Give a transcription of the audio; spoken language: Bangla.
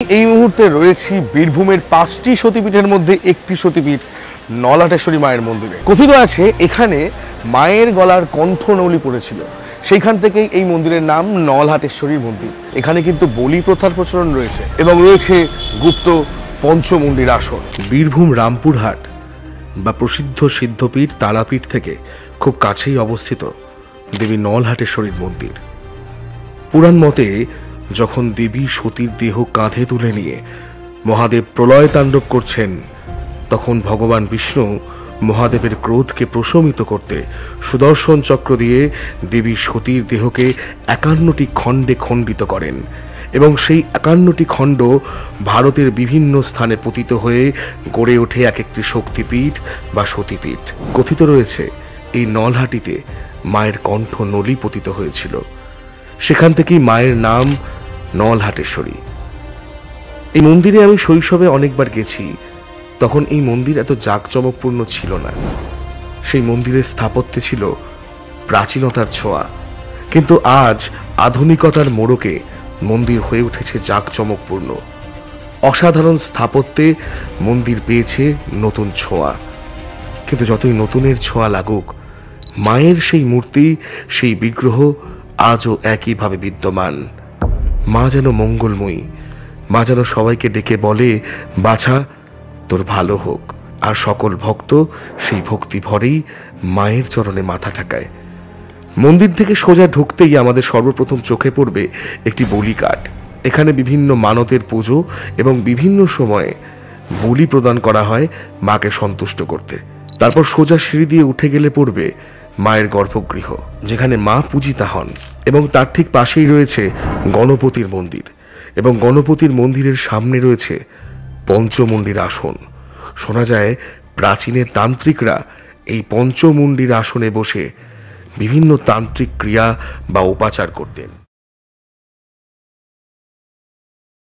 এই মুহূর্তে রয়েছি বীরভূমের 5টি সতীপীঠের মধ্যে একটি সতীপীঠ নলহাটেশ্বরী মায়ের মন্দিরে। কথিত আছে এখানে মায়ের গলার কণ্ঠনলি পড়েছিল, সেইখান থেকেই এই মন্দিরের নাম নলহাটেশ্বরী মন্দির। এখানে কিন্তু বলি প্রথার প্রচলন রয়েছে এবং রয়েছে গুপ্ত পঞ্চমুণ্ডির আসন। বীরভূম রামপুরহাট বা প্রসিদ্ধ সিদ্ধপীঠ তারাপীঠ থেকে খুব কাছেই অবস্থিত দেবী নলহাটেশ্বরীর মন্দির। পুরাণ মতে যখন দেবী সতীর দেহ কাঁধে তুলে নিয়ে মহাদেব প্রলয় তাণ্ডব করছেন, তখন ভগবান বিষ্ণু মহাদেবের ক্রোধকে প্রশমিত করতে সুদর্শন চক্র দিয়ে দেবী সতীর দেহকে 51টি খণ্ডে খণ্ডিত করেন এবং সেই 51টি খণ্ড ভারতের বিভিন্ন স্থানে পতিত হয়ে গড়ে ওঠে এক একটি শক্তিপীঠ বা সতীপীঠ। কথিত রয়েছে এই নলহাটিতে মায়ের কণ্ঠ নলি পতিত হয়েছিল, সেখান থেকেই মায়ের নাম নলহাটেশ্বরী। এই মন্দিরে আমি শৈশবে অনেকবার গেছি, তখন এই মন্দির এত জাঁকজমকপূর্ণ ছিল না। সেই মন্দিরের স্থাপত্যে ছিল প্রাচীনতার ছোঁয়া, কিন্তু আজ আধুনিকতার মোড়কে মন্দির হয়ে উঠেছে জাঁকজমকপূর্ণ। অসাধারণ স্থাপত্যে মন্দির পেয়েছে নতুন ছোঁয়া, কিন্তু যতই নতুনের ছোঁয়া লাগুক, মায়ের সেই মূর্তি, সেই বিগ্রহ আজও একইভাবে বিদ্যমান। মা যেন মঙ্গলময়ী, মা যেন সবাইকে ডেকে বলে, বাছা তোর ভালো হোক। আর সকল ভক্ত সেই ভক্তি ভরেই মায়ের চরণে মাথা ঠেকায়। মন্দির থেকে সোজা ঢুকতেই আমাদের সর্বপ্রথম চোখে পড়বে একটি বলিকাঠ। এখানে বিভিন্ন মানতের পুজো এবং বিভিন্ন সময়ে বলি প্রদান করা হয় মাকে সন্তুষ্ট করতে। তারপর সোজা সিঁড়ি দিয়ে উঠে গেলে পড়বে মায়ের গর্ভগৃহ, যেখানে মা পূজিতা হন, এবং তার ঠিক পাশেই রয়েছে গণপতির মন্দির, এবং গণপতির মন্দিরের সামনে রয়েছে পঞ্চমুণ্ডির আসন। শোনা যায় প্রাচীনের তান্ত্রিকরা এই পঞ্চমুণ্ডির আসনে বসে বিভিন্ন তান্ত্রিক ক্রিয়া বা উপাচার করতেন।